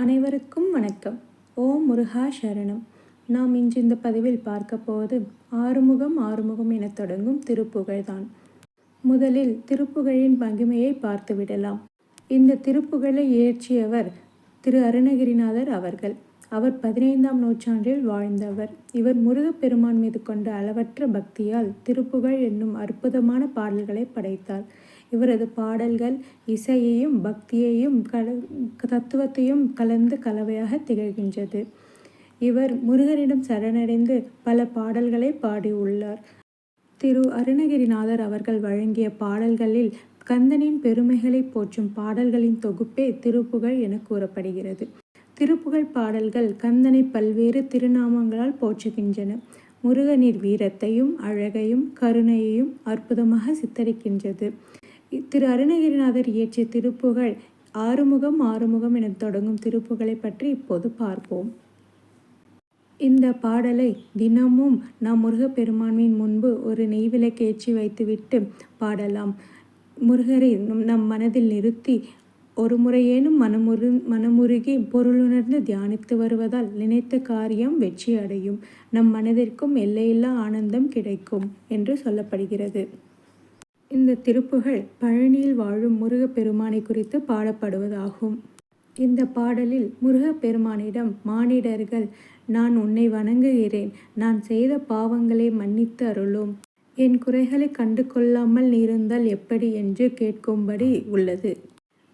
அனைவருக்கும் வணக்கம். ஓம் முருகா சரணம். நாம் இன்று இந்த பதிவில் பார்க்க போவது ஆறுமுகம் என தொடங்கும் திருப்புகழ்தான். முதலில் திருப்புகழின் மகிமையை பார்த்துவிடலாம். இந்த திருப்புகழை இயற்றியவர் திரு அருணகிரிநாதர் அவர்கள். அவர் 15ஆம் நூற்றாண்டில் வாழ்ந்தவர். இவர் முருகப்பெருமான் மீது கொண்ட அளவற்ற பக்தியால் திருப்புகழ் என்னும் அற்புதமான பாடல்களை படைத்தார். இவரது பாடல்கள் இசையையும் பக்தியையும் தத்துவத்தையும் கலந்து கலவையாக திகழ்கின்றது. இவர் முருகனிடம் சரணடைந்து பல பாடல்களை பாடியுள்ளார். திரு அருணகிரிநாதர் அவர்கள் வழங்கிய பாடல்களில் கந்தனின் பெருமைகளை போற்றும் பாடல்களின் தொகுப்பே திருப்புகழ் என கூறப்படுகிறது. திருப்புகழ் பாடல்கள் கந்தனை பல்வேறு திருநாமங்களால் போற்றுகின்றன. முருகனின் வீரத்தையும் அழகையும் கருணையையும் அற்புதமாக சித்தரிக்கின்றது. திரு அருணகிரிநாதர் இயற்றிய திருப்புகழ் ஆறுமுகம் என தொடங்கும் திருப்புகழை பற்றி இப்போது பார்ப்போம். இந்த பாடலை தினமும் நாம் முருகப்பெருமானின் முன்பு ஒரு நெய்விளக்கேற்றி வைத்துவிட்டு பாடலாம். முருகரை நம் மனதில் நிறுத்தி ஒரு முறையேனும் மனமுருகி பொருளுணர்ந்து தியானித்து வருவதால் நினைத்த காரியம் வெற்றி அடையும், நம் மனதிற்கும் எல்லையில்லா ஆனந்தம் கிடைக்கும் என்று சொல்லப்படுகிறது. இந்த திருப்புகழ் பழனியில் வாழும் முருகப்பெருமானை குறித்து பாடப்படுவதாகும். இந்த பாடலில் முருகப்பெருமானிடம் மானிடர்கள், நான் உன்னை வணங்குகிறேன், நான் செய்த பாவங்களை மன்னித்து அருளும், என் குறைகளை கண்டு கொள்ளாமல் இருந்தால் எப்படி என்று கேட்கும்படி உள்ளது.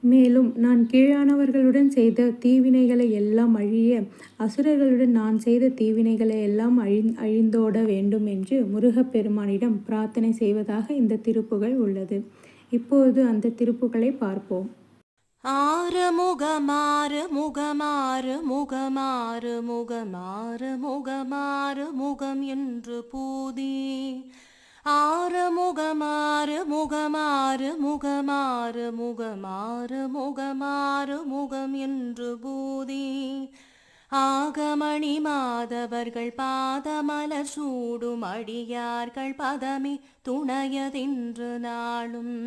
மேலும் நான் கீழானவர்களுடன் செய்த தீவினைகளை எல்லாம் அழிய, அசுரர்களுடன் நான் செய்த தீவினைகளை எல்லாம் அழிந்தோட வேண்டும் என்று முருகப்பெருமானிடம் பிரார்த்தனை செய்வதாக இந்த திருப்புகழ் உள்ளது. இப்போது அந்த திருப்புகழை பார்ப்போம். முகம் என்று பூதி முகம் என்று பூதி ஆகமணி மாதவர்கள் பாதமலர் சூடும் அடியார்கள் பதமே துணையதென்று நாளும்.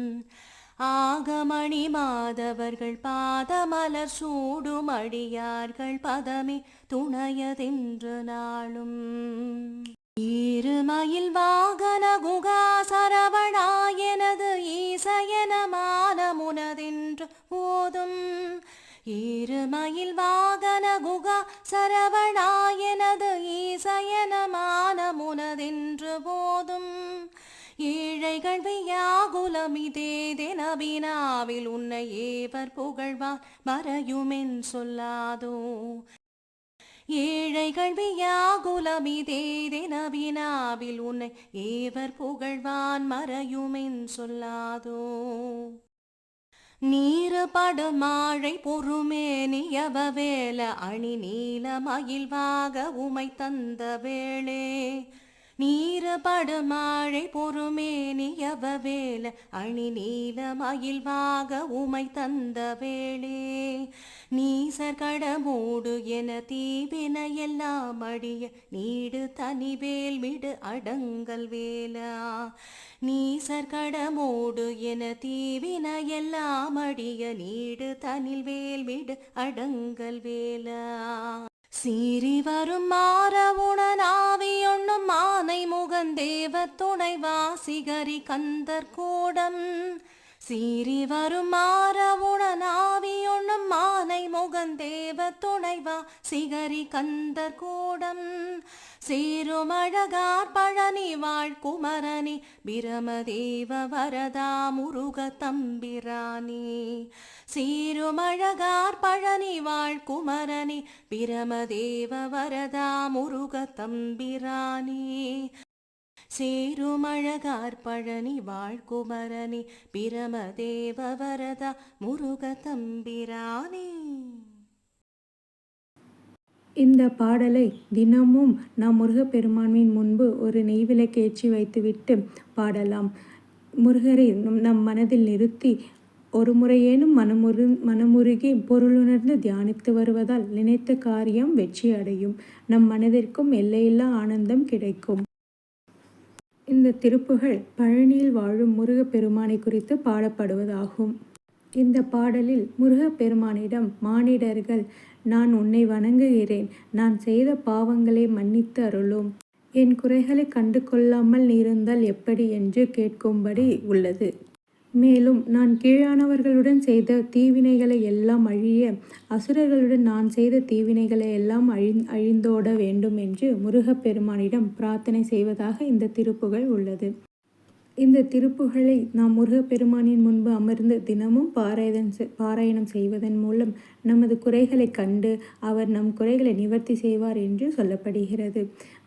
ஆகமணி மாதவர்கள் பாதமலர் சூடும் அடியார்கள் பதமே துணையதென்று நாளும். ஈருமயில் வாகன குகா சரவணாயனது ஈசயனமான முனதென்று போதும். ஈருமயில் வாகன குகா சரவணாயனது ஈசயனமான முனதென்று போதும். ஏழைகள் வியாகுலமிதேதெனவினாவில் உன்னை ஏவர் புகழ்வார் மறையுமென் சொல்லாதோ. ஏழைகள் வியாகுலமிதேதெனவினாவில் உன்னை ஏவர் புகழ்வான் மறையுமென் சொல்லாதோ. நீரு படுமாழை பொறுமேனியவ வேல அணி நீல மயில்வாக உமை தந்த வேளே. நீரு படுமாழை பொறுமேனியவ வேல அணி நீல மயில்வாக உமை தந்த வேளே. நீசர் கடமோடு என தீவின எல்லாம் அடிய நீடு தனிவேல் விடு அடங்கல் வேலா. நீசர் கடமோடு என தீவின எல்லாம் அடிய நீடு தனில்வேல் விடு அடங்கல் வேலா. சீறி வரும் மாறவுணனாவியொன்னும் மானை முகந்தேவ துணைவா சிகரி கந்தர் கூடம். சீறி வரும் மாறவுணனாவியொன்னும் மானை முகந்தேவ துணைவா சிகரி கந்தர் கூடம். சேரும் அழகார் பழனி வாழ் குமரனி பிரமதேவ வரதா முருக தம்பிரானி. சேரும் அழகார் பழனி வாழ் குமரனி பிரமதேவ வரதா முருக தம்பிரானி. சேருமழகார் பழனி வாழ்குமரனி பிரமதேவ வரதா முருக தம்பிரானே. இந்த பாடலை தினமும் நாம் முருகப்பெருமானின் முன்பு ஒரு நெய்விளக்கேற்றி வைத்துவிட்டு பாடலாம். முருகரை நம் மனதில் நிறுத்தி ஒரு முறையேனும் மனமுருகி பொருளுணர்ந்து தியானித்து வருவதால் நினைத்த காரியம் வெற்றி அடையும், நம் மனதிற்கும் எல்லையில்லா ஆனந்தம் கிடைக்கும். இந்த திருப்புகழ் பழனியில் வாழும் முருகப்பெருமானை குறித்து பாடப்படுவதாகும். இந்த பாடலில் முருகப்பெருமானிடம் மானிடர்கள், நான் உன்னை வணங்குகிறேன், நான் செய்த பாவங்களை மன்னித்து அருளும், என் குறைகளை கண்டு கொள்ளாமல் இருந்தால் எப்படி என்று கேட்கும்படி உள்ளது. மேலும் நான் கீழானவர்களுடன் செய்த தீவினைகளை எல்லாம் அழிய, அசுரர்களுடன் நான் செய்த தீவினைகளை எல்லாம் அழிந்தோட வேண்டும் என்று முருகப்பெருமானிடம் பிரார்த்தனை செய்வதாக இந்த திருப்புகழ் உள்ளது. இந்த திருப்புகழை நாம் முருகப்பெருமானின் முன்பு அமர்ந்து தினமும் பாராயணம் செய்வதன் மூலம் நமது குறைகளை கண்டு அவர் நம் குறைகளை நிவர்த்தி செய்வார் என்று சொல்லப்படுகிறது.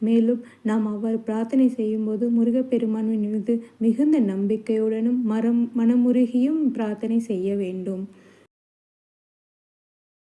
மேலும் நாம் அவர் பிரார்த்தனை செய்யும்போது முருகப்பெருமானின் மீது மிகுந்த நம்பிக்கையுடனும் மனமுருகியும் பிரார்த்தனை செய்ய வேண்டும்.